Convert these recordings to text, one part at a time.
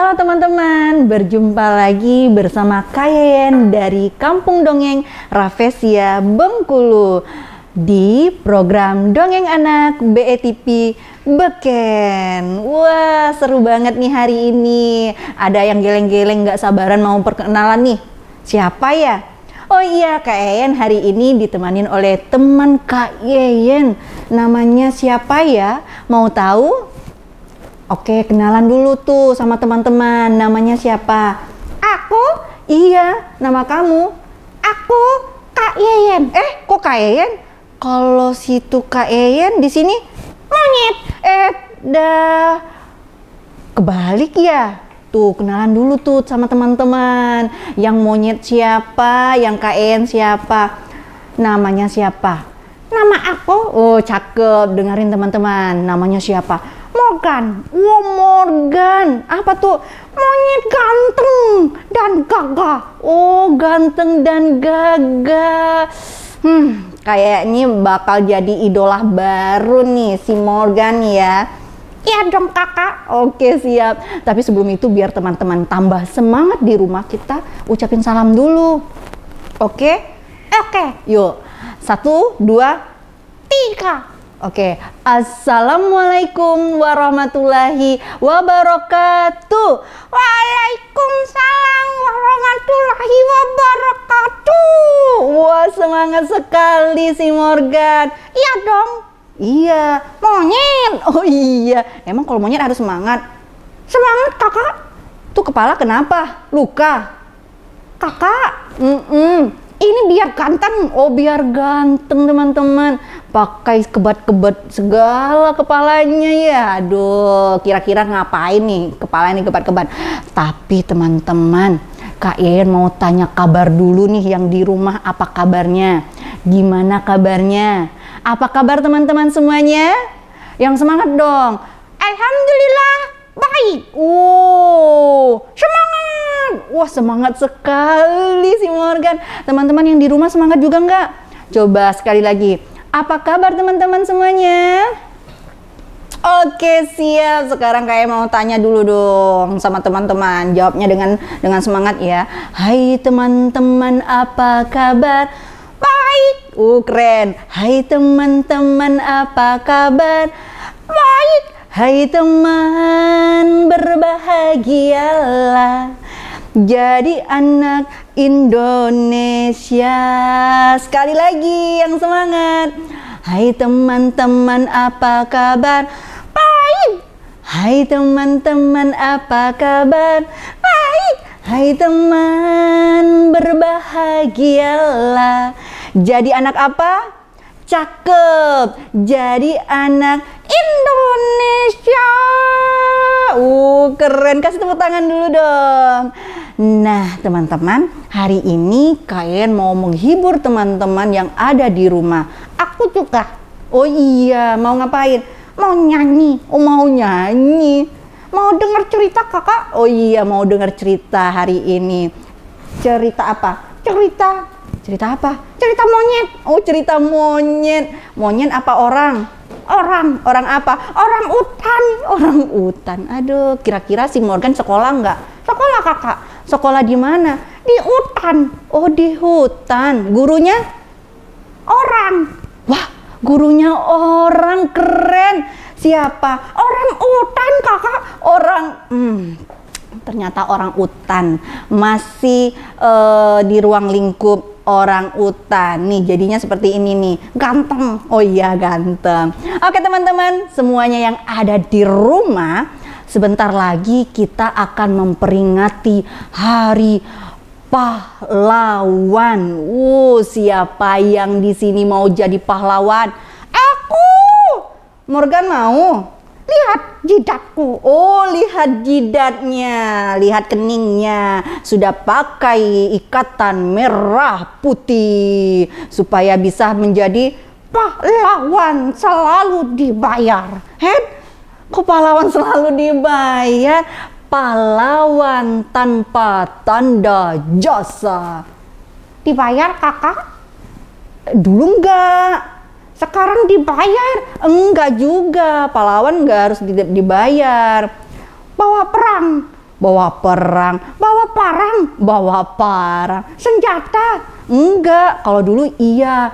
Halo teman-teman, berjumpa lagi bersama Kayen dari Kampung Dongeng Raffesia Bengkulu di program Dongeng Anak BETV Beken. Wah, seru banget nih hari ini. Ada yang geleng-geleng gak sabaran mau perkenalan nih. Siapa ya? Oh iya, Kak Yeyen hari ini ditemanin oleh teman Kak Yeyen. Namanya siapa ya? Mau tahu? Oke, kenalan dulu tuh sama teman-teman. Namanya siapa? Aku? Iya, nama kamu? Aku Kak Yeyen. Kok Kak Yeyen? Kalau situ Kak Yeyen di sini Monyet. Dah kebalik ya. Tuh, kenalan dulu tuh sama teman-teman. Yang monyet siapa? Yang Kak Yeyen siapa? Namanya siapa? Nama aku Oh, cakep. Dengerin teman-teman. Namanya siapa? Morgan. Wow, Morgan. Apa tuh? Monyet ganteng dan gagah. Oh, ganteng dan gagah. Kayaknya bakal jadi idola baru nih si Morgan ya. Iya dong kakak. Oke, siap. Tapi sebelum itu biar teman-teman tambah semangat di rumah, kita ucapin salam dulu. Oke? Oke. Yuk. 1, 2, 3. Oke, Assalamualaikum warahmatullahi wabarakatuh. Waalaikumsalam warahmatullahi wabarakatuh. Wah, semangat sekali si Morgan. Iya dong. Iya. Monyet. Oh iya, emang kalau monyet harus semangat. Semangat kakak. Tuh kepala kenapa? Luka? Kakak, Ini biar ganteng. Oh, biar ganteng teman-teman. Pakai kebat-kebat segala kepalanya ya. Aduh, kira-kira ngapain nih kepala ini kebat-kebat. Tapi teman-teman, Kak Yeyen mau tanya kabar dulu nih yang di rumah, apa kabarnya? Gimana kabarnya? Apa kabar teman-teman semuanya? Yang semangat dong. alhamdulillah baik. Semangat. Wah, semangat sekali si Morgan. Teman-teman yang di rumah semangat juga nggak? Coba sekali lagi. Apa kabar teman-teman semuanya? Oke, siap. Sekarang kayak mau tanya dulu dong sama teman-teman. Jawabnya dengan semangat ya. Hai teman-teman, apa kabar? Baik. Keren. Hai teman-teman, apa kabar? Baik. Hai teman, berbahagialah jadi anak Indonesia. Sekali lagi yang semangat. Hai teman-teman, apa kabar? Baik. Hai teman-teman, apa kabar? Baik. Hai teman, berbahagialah jadi anak apa? Cakep, jadi anak Indonesia. Keren. Kasih tepuk tangan dulu dong. Nah, teman-teman, hari ini Kak Yeyen mau menghibur teman-teman yang ada di rumah. Aku juga. Oh iya, mau ngapain? Mau nyanyi. Oh, mau nyanyi. Mau dengar cerita kakak? Oh iya, mau dengar cerita hari ini. Cerita apa? Cerita apa? Cerita monyet. Oh, cerita monyet. Monyet apa orang? Orang apa? Orang utan. Orang utan. Aduh, kira-kira si Morgan sekolah nggak? Sekolah kakak. Sekolah di mana? Di hutan. Oh, di hutan. Gurunya? Orang. Wah, gurunya orang. Keren. Siapa? Orang utan kakak. Ternyata orang utan. Masih di ruang lingkup orang utan. Nih, jadinya seperti ini nih. Ganteng. Oh iya, ganteng. Oke teman-teman, semuanya yang ada di rumah, sebentar lagi kita akan memperingati Hari Pahlawan. Siapa yang di sini mau jadi pahlawan? Aku. Morgan mau? Lihat jidatku. Oh, lihat jidatnya, lihat keningnya. Sudah pakai ikatan merah putih supaya bisa menjadi pahlawan selalu dibayar. Kok pahlawan selalu dibayar? Pahlawan tanpa tanda jasa. Dibayar kakak? Dulu enggak. Sekarang dibayar. Enggak juga, pahlawan enggak harus dibayar. Bawa perang. Bawa perang. Bawa parang, Bawa parang. senjata. Enggak, kalau dulu iya,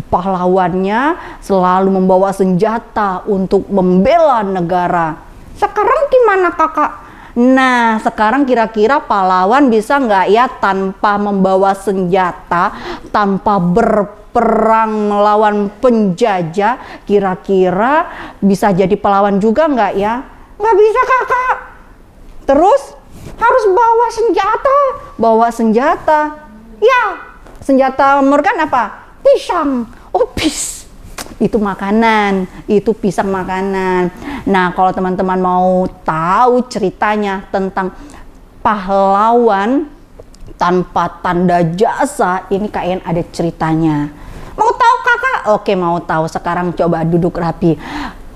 pahlawannya selalu membawa senjata untuk membela negara. Sekarang gimana kakak? Nah, sekarang kira-kira pahlawan bisa nggak ya tanpa membawa senjata, tanpa berperang melawan penjajah, kira-kira bisa jadi pahlawan juga nggak ya? Nggak bisa kakak, Terus harus bawa senjata. bawa senjata. Ya, Senjata Morgan apa? pisang. Oh, itu makanan, itu pisang makanan. Nah, kalau teman-teman mau tahu ceritanya tentang pahlawan tanpa tanda jasa, ini kayaknya ada ceritanya. Mau tahu kakak? Oke, mau tahu. Sekarang coba duduk rapi.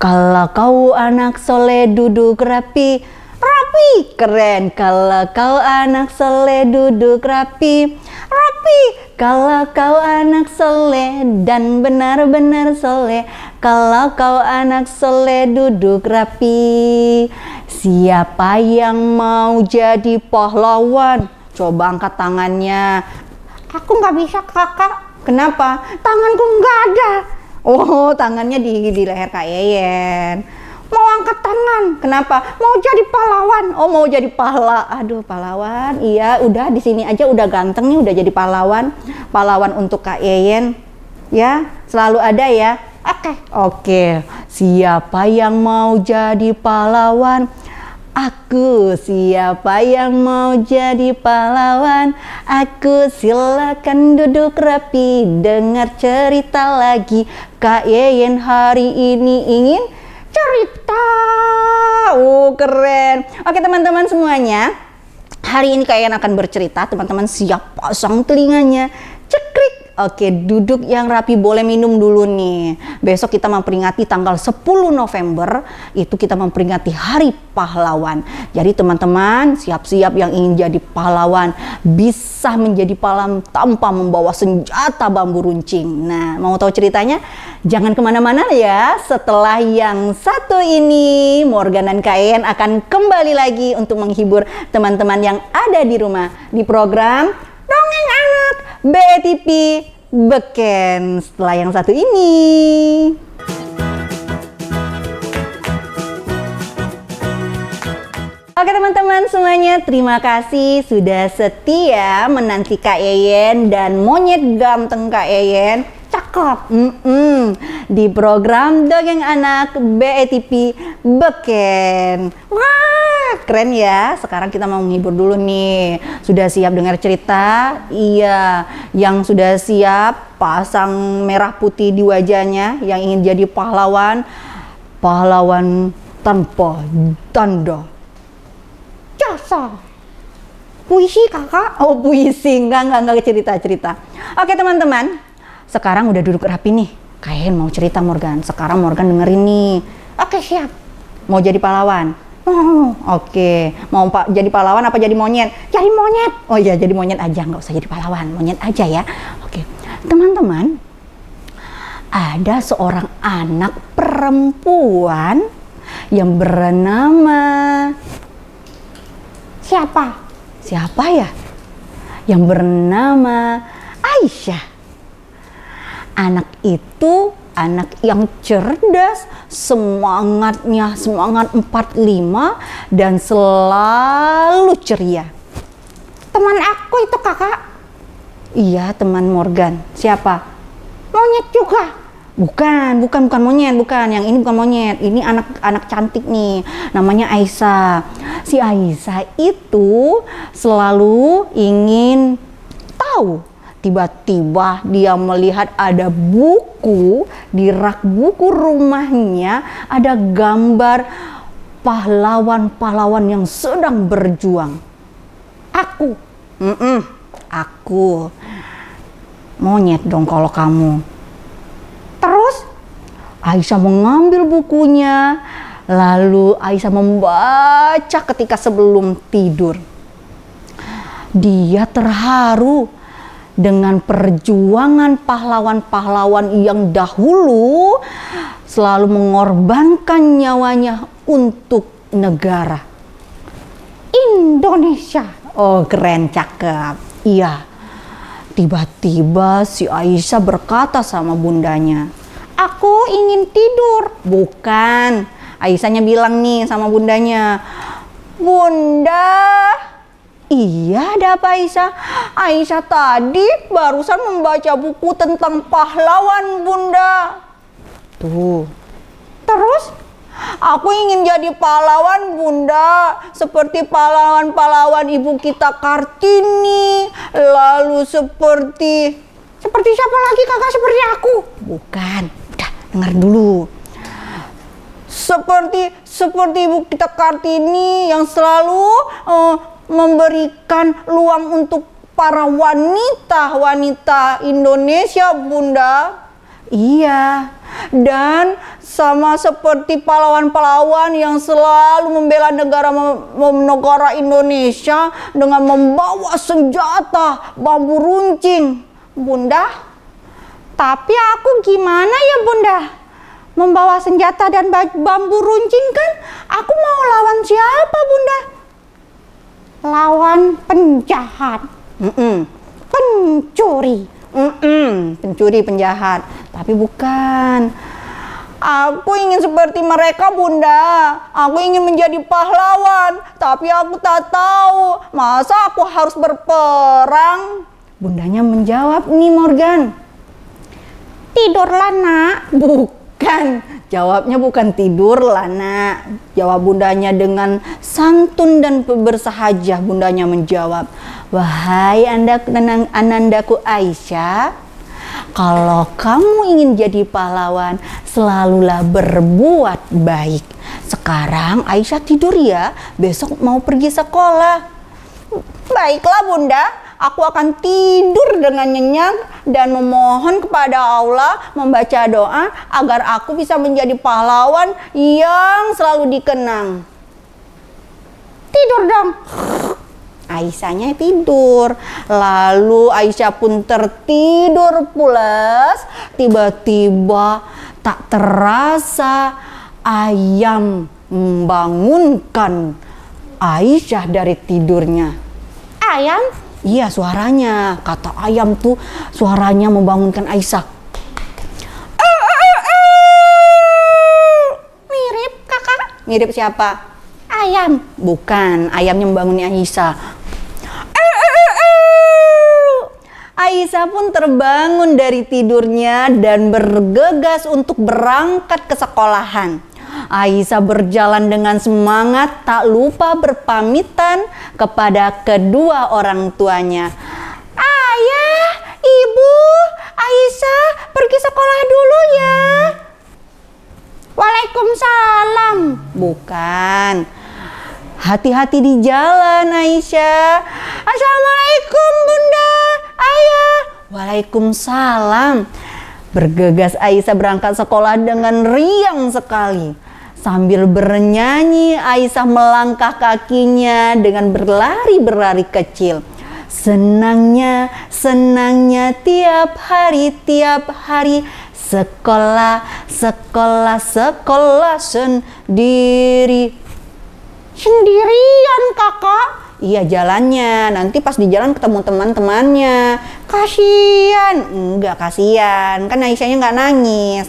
Kalau kau anak soleh duduk rapi, rapi, keren. Kalau kau anak soleh duduk rapi, rapi. Kalau kau anak soleh dan benar-benar soleh, kalau kau anak soleh duduk rapi. Siapa yang mau jadi pahlawan? Coba angkat tangannya. Aku nggak bisa kakak, Kenapa? tanganku nggak ada. Oh, tangannya di leher Kak Yeyen. Mau angkat tangan, Kenapa? mau jadi pahlawan. Oh, mau jadi aduh, pahlawan. Iya, udah di sini aja udah ganteng nih, udah jadi pahlawan. Pahlawan untuk Kak Yeyen. Ya, selalu ada ya. Oke, Oke, siapa yang mau jadi pahlawan? Aku. Siapa yang mau jadi pahlawan? Aku. Silakan duduk rapi, dengar cerita lagi. Kak Yeyen hari ini ingin cerita. Keren. Oke teman-teman semuanya, hari ini Kak Yeyen akan bercerita. Teman-teman siap pasang telinganya. Cekrik. Oke, duduk yang rapi, boleh minum dulu nih. Besok kita memperingati tanggal 10 November, itu kita memperingati Hari Pahlawan. Jadi teman-teman siap-siap yang ingin jadi pahlawan, bisa menjadi pahlawan tanpa membawa senjata bambu runcing. Nah, mau tahu ceritanya? Jangan kemana-mana ya. Setelah yang satu ini, Morgan dan Kak Yeyen akan kembali lagi untuk menghibur teman-teman yang ada di rumah di program Dongeng Anak BETP Beken. Setelah yang satu ini. Oke teman-teman semuanya, terima kasih sudah setia menanti Kak Yeyen dan monyet ganteng Kak Yeyen. Cakep. Di program Dongeng Anak BETP Beken. Wah, keren ya. Sekarang kita mau menghibur dulu nih. Sudah siap dengar cerita? Iya. Yang sudah siap pasang merah putih di wajahnya, yang ingin jadi pahlawan. Pahlawan tanpa tanda jasa. Puisi kakak. Oh, puisi. Enggak cerita. Oke teman-teman, sekarang udah duduk rapi nih. Kak Yeyen mau cerita Morgan. Sekarang Morgan dengerin nih. Oke, siap. Mau jadi pahlawan? Oke. Mau jadi pahlawan apa jadi monyet? Jadi monyet. Oh iya, jadi monyet aja. Nggak usah jadi pahlawan. Monyet aja ya. Oke. Teman-teman, ada seorang anak perempuan yang bernama... Siapa ya? Yang bernama Aisyah. Anak itu anak yang cerdas, semangatnya semangat 45 dan selalu ceria. Teman aku itu kakak. Iya, teman Morgan. Siapa? Monyet juga. Bukan monyet, bukan. Yang ini bukan monyet. Ini anak cantik nih. Namanya Aisyah. Si Aisyah itu selalu ingin tahu. Tiba-tiba dia melihat ada buku di rak buku rumahnya, ada gambar pahlawan-pahlawan yang sedang berjuang. Aku. Aku. Monyet dong kalau kamu. Terus Aisyah mengambil bukunya, lalu Aisyah membaca ketika sebelum tidur. Dia terharu dengan perjuangan pahlawan-pahlawan yang dahulu selalu mengorbankan nyawanya untuk negara. ini Indonesia. Oh, keren, cakep. Iya. Tiba-tiba si Aisyah berkata sama bundanya, Aku ingin tidur. bukan. Aisyahnya bilang nih sama bundanya, Bunda. Iya, ada apa Aisyah? Aisyah tadi barusan membaca buku tentang pahlawan, Bunda. Tuh. Terus Aku ingin jadi pahlawan, Bunda, seperti pahlawan-pahlawan ibu kita Kartini, lalu seperti siapa lagi kakak seperti aku? bukan, udah dengar dulu. Seperti ibu kita Kartini yang selalu memberikan luang untuk para wanita Indonesia, Bunda. Iya. Dan sama seperti pahlawan-pahlawan yang selalu membela negara Indonesia dengan membawa senjata bambu runcing, Bunda. Tapi aku gimana ya Bunda? Membawa senjata dan bambu runcing kan? Aku mau lawan siapa Bunda? Lawan penjahat, pencuri. Pencuri, penjahat. Tapi bukan. Aku ingin seperti mereka, Bunda. Aku ingin menjadi pahlawan. Tapi aku tak tahu, masa aku harus berperang? Bundanya menjawab nih, Morgan. Tidurlah nak. Bukan. Jawabnya bukan tidurlah, nak. Jawab bundanya dengan santun dan bersahaja. Bundanya menjawab, wahai anandaku Aisyah, kalau kamu ingin jadi pahlawan, selalulah berbuat baik. Sekarang Aisyah tidur ya, besok mau pergi sekolah. Baiklah Bunda, aku akan tidur dengan nyenyak dan memohon kepada Allah, membaca doa agar aku bisa menjadi pahlawan yang selalu dikenang. Tidur dong. Aisyahnya tidur. Lalu Aisyah pun tertidur pulas. Tiba-tiba tak terasa ayam membangunkan Aisyah dari tidurnya. Ayam? Iya, suaranya. Kata ayam tuh suaranya membangunkan Aisyah. Mirip kakak. Mirip siapa? Ayam. Bukan, ayamnya membangunnya Aisyah. Aisyah pun terbangun dari tidurnya dan bergegas untuk berangkat ke sekolahan. Aisyah berjalan dengan semangat, tak lupa berpamitan kepada kedua orang tuanya. Ayah, ibu, Aisyah pergi sekolah dulu ya. Waalaikumsalam. Bukan. Hati-hati di jalan, Aisyah. Assalamualaikum, Bunda, Ayah. Waalaikumsalam. Bergegas Aisyah berangkat sekolah dengan riang sekali. Sambil bernyanyi, Aisyah melangkah kakinya dengan berlari-berlari kecil. Senangnya tiap hari sekolah sendiri. Sendirian kakak. Iya, jalannya. Nanti pas di jalan ketemu teman-temannya. Kasian. Enggak kasian. Kan Aisyahnya nggak nangis.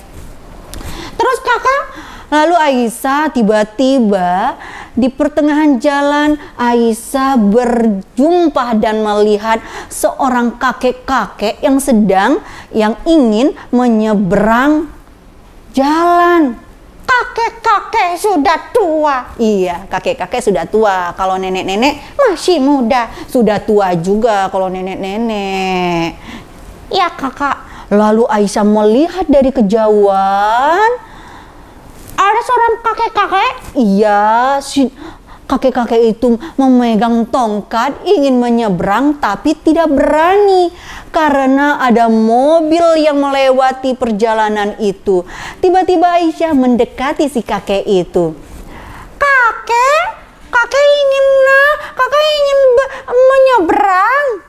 Terus kakak, lalu Aisyah tiba-tiba di pertengahan jalan, Aisyah berjumpa dan melihat seorang kakek-kakek yang ingin menyeberang jalan. Kakek-kakek sudah tua. Iya, kakek-kakek sudah tua. Kalau nenek-nenek masih muda. Sudah tua juga kalau nenek-nenek. Ya kakak. Lalu Aisyah melihat dari kejauhan. Ada seorang kakek-kakek. Iya, si kakek-kakek itu memegang tongkat ingin menyeberang tapi tidak berani. Karena ada mobil yang melewati perjalanan itu. Tiba-tiba Aisyah mendekati si kakek itu. Kakek ingin menyeberang.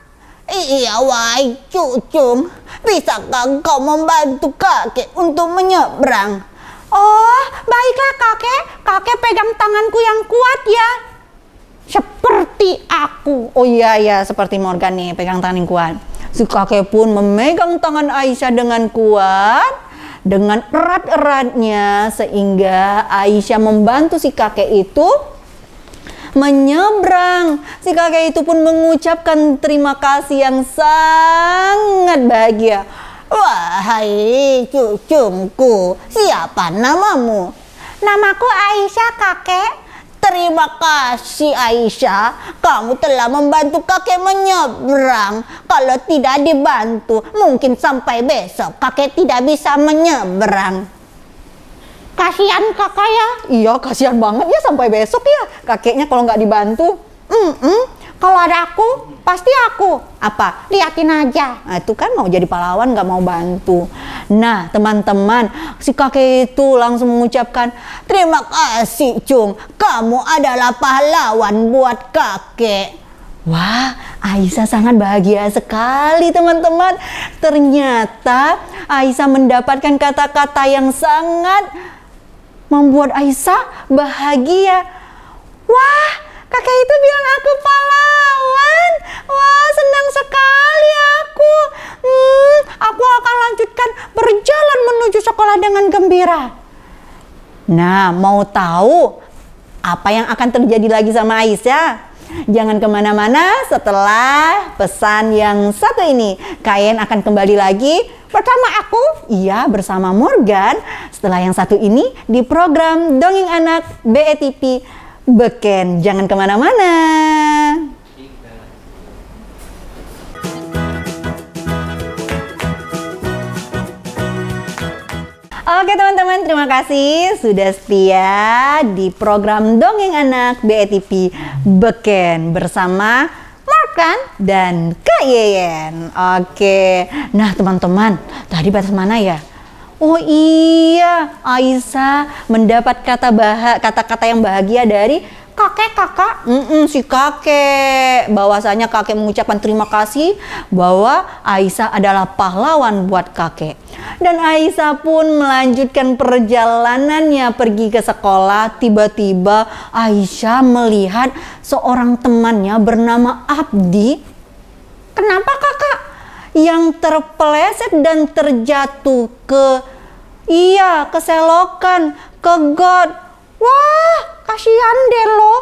Iya, wahai cucung, bisakah kau membantu kakek untuk menyeberang? Oh, baiklah kakek. Kakek pegang tanganku yang kuat ya. seperti aku. Oh iya, seperti Morgan nih, pegang tangan yang kuat. Si kakek pun memegang tangan Aisyah dengan kuat, dengan erat-eratnya, sehingga Aisyah membantu si kakek itu menyeberang. Si kakek itu pun mengucapkan terima kasih yang sangat bahagia. Wahai cucuku, siapa namamu? Namaku Aisyah, kakek. Terima kasih Aisyah, kamu telah membantu kakek menyeberang. Kalau tidak dibantu, mungkin sampai besok kakek tidak bisa menyeberang. Kasihan kakak ya. Iya, kasihan banget ya sampai besok ya kakeknya kalau nggak dibantu. Kalau ada aku, pasti aku. Apa? Liatin aja. Nah, itu kan mau jadi pahlawan nggak mau bantu. Nah, teman-teman, si kakek itu langsung mengucapkan, terima kasih Cung, kamu adalah pahlawan buat kakek. Wah, Aisyah sangat bahagia sekali teman-teman. Ternyata Aisyah mendapatkan kata-kata yang sangat membuat Aisyah bahagia. Wah, kakek itu bilang aku pahlawan. Wah, senang sekali aku. Aku akan lanjutkan berjalan menuju sekolah dengan gembira. Nah, mau tahu apa yang akan terjadi lagi sama Aisyah? Jangan kemana-mana, setelah pesan yang satu ini kalian akan kembali lagi Bersama aku. Iya, bersama Morgan. Setelah yang satu ini di program Dongeng Anak BETP Beken. Jangan kemana-mana. Oke teman-teman, terima kasih sudah setia di program Dongeng Anak BETP Beken bersama Morgan dan Kak Yeyen. Oke, nah teman-teman, tadi batas mana ya? Oh iya, Aisyah mendapat kata-kata yang bahagia dari Kakak. si kakek. Bahwasanya kakek mengucapkan terima kasih bahwa Aisyah adalah pahlawan buat kakek. Dan Aisyah pun melanjutkan perjalanannya pergi ke sekolah. Tiba-tiba Aisyah melihat seorang temannya bernama Abdi. Kenapa kakak? Yang terpeleset dan terjatuh ke selokan, ke got. Wah, kasihan deh lo.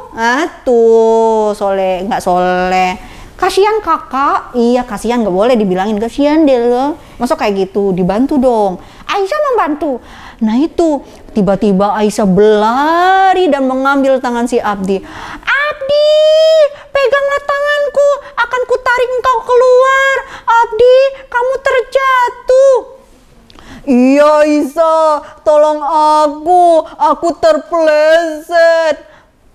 Tuh, nggak soleh. Kasihan kakak. Iya, kasihan, nggak boleh dibilangin kasihan deh lo. Masa kayak gitu, dibantu dong. Aisyah membantu. Nah itu, tiba-tiba Aisyah berlari dan mengambil tangan si Abdi. Abdi, peganglah tanganku, akan kutarik engkau keluar. Abdi, kamu terjatuh. Iya Aisyah, tolong aku terpeleset.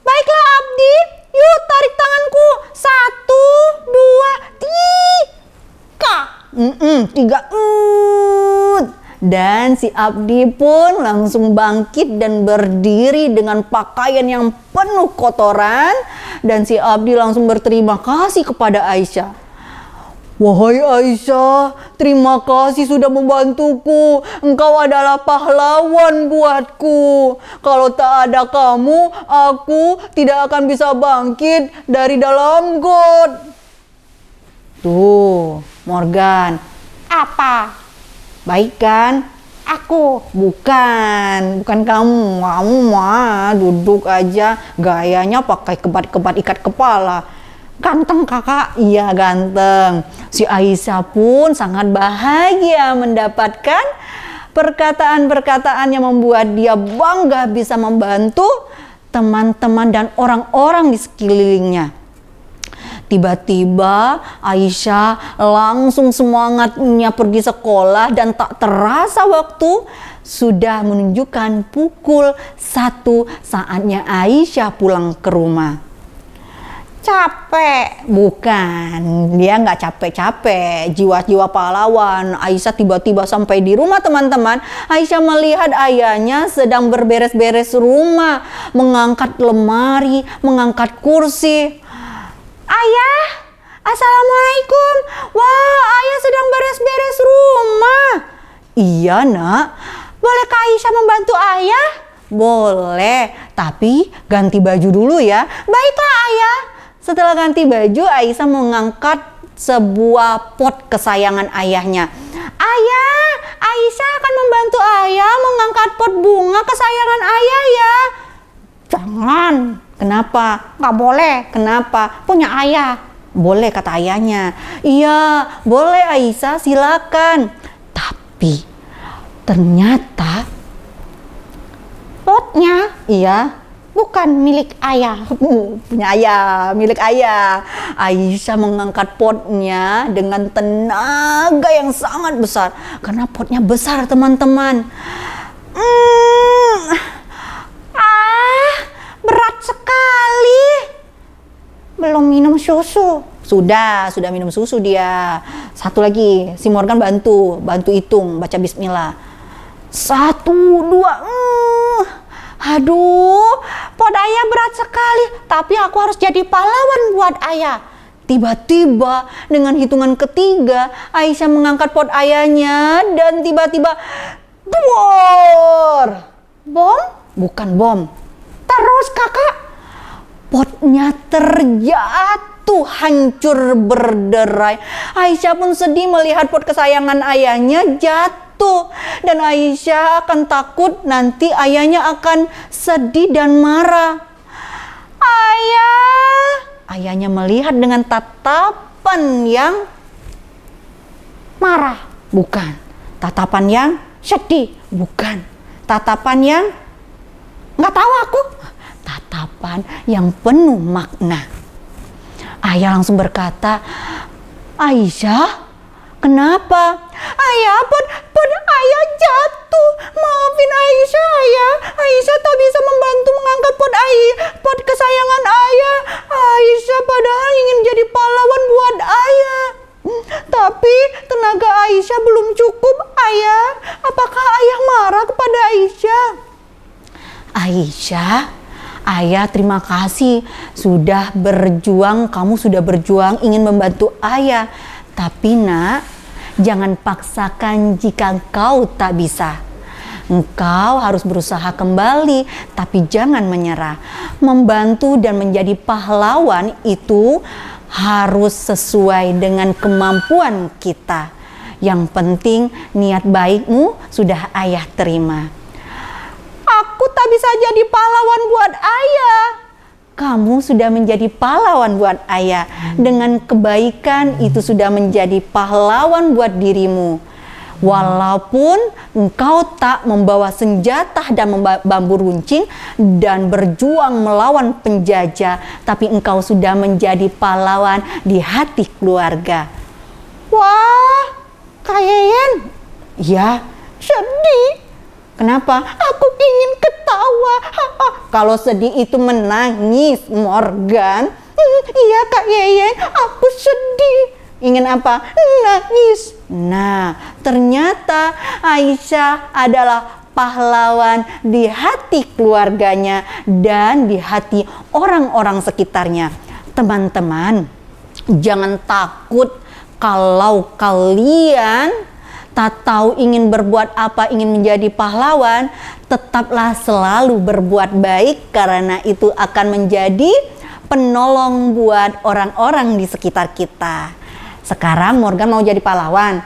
Baiklah Abdi, yuk tarik tanganku. 1, 2, 3. 3. Dan si Abdi pun langsung bangkit dan berdiri dengan pakaian yang penuh kotoran. Dan si Abdi langsung berterima kasih kepada Aisyah. Wahai Aisyah, terima kasih sudah membantuku. Engkau adalah pahlawan buatku. Kalau tak ada kamu, aku tidak akan bisa bangkit dari dalam got. Tuh, Morgan. Apa? Baik kan? Aku. Bukan kamu. Kamu mah duduk aja, gayanya pakai kebat-kebat ikat kepala. Ganteng kakak. Iya ganteng. Si Aisyah pun sangat bahagia mendapatkan perkataan-perkataan yang membuat dia bangga bisa membantu teman-teman dan orang-orang di sekelilingnya. Tiba-tiba Aisyah langsung semangatnya pergi sekolah dan tak terasa waktu sudah menunjukkan pukul 1 saatnya Aisyah pulang ke rumah. Capek. Bukan, dia nggak capek-capek, jiwa-jiwa pahlawan. Aisyah tiba-tiba sampai di rumah teman-teman. Aisyah melihat ayahnya sedang berberes-beres rumah, mengangkat lemari, mengangkat kursi. Ayah, assalamualaikum. Wah, ayah sedang beres-beres rumah. Iya nak. Bolehkah Aisyah membantu ayah? Boleh, Tapi ganti baju dulu ya. Baiklah ayah. Setelah ganti baju, Aisyah mengangkat sebuah pot kesayangan ayahnya. Ayah, Aisyah akan membantu ayah mengangkat pot bunga kesayangan ayah ya. Jangan. Kenapa? Nggak boleh. Kenapa? Punya ayah. Boleh, kata ayahnya. Iya, boleh Aisyah, silakan. Tapi ternyata Potnya iya, bukan milik ayah. punya ayah, milik ayah. Aisyah mengangkat potnya dengan tenaga yang sangat besar. Karena potnya besar, teman-teman. Berat sekali. Belum minum susu. Sudah minum susu dia. Satu lagi, si Morgan bantu hitung, baca bismillah. 1, 2, Aduh, pot ayah berat sekali. Tapi aku harus jadi pahlawan buat ayah. Tiba-tiba dengan hitungan ketiga, Aisyah mengangkat pot ayahnya dan tiba-tiba duor. Bom? Bukan bom. Terus kakak? Potnya terjatuh hancur berderai. Aisyah pun sedih melihat pot kesayangan ayahnya jatuh. Dan Aisyah akan takut nanti ayahnya akan sedih dan marah. Ayah. Ayahnya melihat dengan tatapan yang Marah. bukan. Tatapan yang Sedih. bukan. Tatapan yang Nggak tahu aku. tatapan yang penuh makna. Ayah langsung berkata, Aisyah, kenapa? Ayah, pot ayah jatuh. Maafin Aisyah, ayah. Aisyah tak bisa membantu mengangkat pot kesayangan ayah. Aisyah padahal ingin jadi pahlawan buat ayah. Tapi tenaga Aisyah belum cukup, ayah. Apakah ayah marah kepada Aisyah? Aisyah, ayah terima kasih sudah berjuang, kamu sudah berjuang ingin membantu ayah. Tapi nak, jangan paksakan jika kau tak bisa. Engkau harus berusaha kembali, tapi jangan menyerah. Membantu dan menjadi pahlawan itu harus sesuai dengan kemampuan kita. Yang penting niat baikmu sudah ayah terima. Aku tak bisa jadi pahlawan buat ayah. Kamu sudah menjadi pahlawan buat ayah. Dengan kebaikan itu sudah menjadi pahlawan buat dirimu. Walaupun engkau tak membawa senjata dan bambu runcing dan berjuang melawan penjajah, tapi engkau sudah menjadi pahlawan di hati keluarga. Wah, Kak Yeyen, Ya, sedih. kenapa? Aku ingin ketawa. Kalau sedih itu menangis, Morgan. Iya Kak Yeyen, aku sedih. Ingin apa? Nangis. Nah, ternyata Aisyah adalah pahlawan di hati keluarganya dan di hati orang-orang sekitarnya. Teman-teman, jangan takut kalau kalian tak tahu ingin berbuat apa, ingin menjadi pahlawan, tetaplah selalu berbuat baik karena itu akan menjadi penolong buat orang-orang di sekitar kita. Sekarang Morgan mau jadi pahlawan.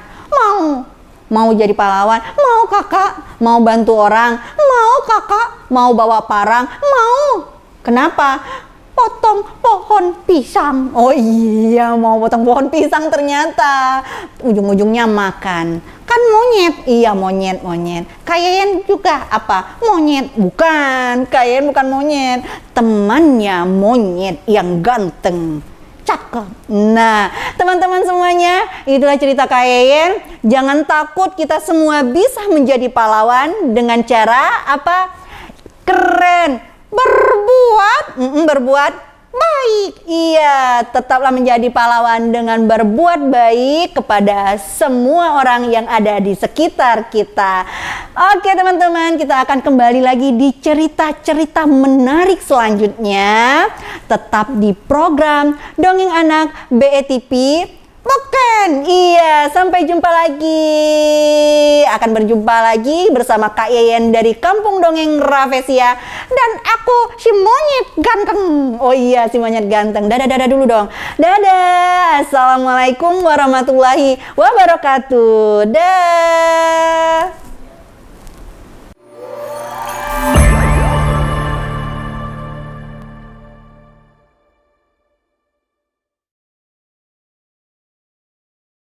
Mau jadi pahlawan. Mau kakak. Mau bantu orang. Mau kakak. Mau bawa parang. Mau. Kenapa? Potong pohon pisang. Oh iya, mau potong pohon pisang ternyata. Ujung-ujungnya makan. Kan monyet. Iya, monyet. Kak Yeyen juga apa? Monyet. Bukan, kalian bukan monyet. Temannya monyet yang ganteng. Cakep. Nah, teman-teman semuanya, itulah cerita Kak Yeyen. Jangan takut, kita semua bisa menjadi pahlawan dengan cara apa? Keren. Berbuat Baik. Iya, tetaplah menjadi pahlawan dengan berbuat baik kepada semua orang yang ada di sekitar kita. Oke teman-teman, kita akan kembali lagi di cerita-cerita menarik selanjutnya. Tetap di program Dongeng Anak BETV. beken. Iya, sampai jumpa lagi. Akan berjumpa lagi bersama Kak Yeyen dari Kampung Dongeng Raffesia. Dan aku si monyet ganteng. Oh iya, si monyet ganteng. Dadah dulu dong. Dadah. Assalamualaikum warahmatullahi wabarakatuh. Dah.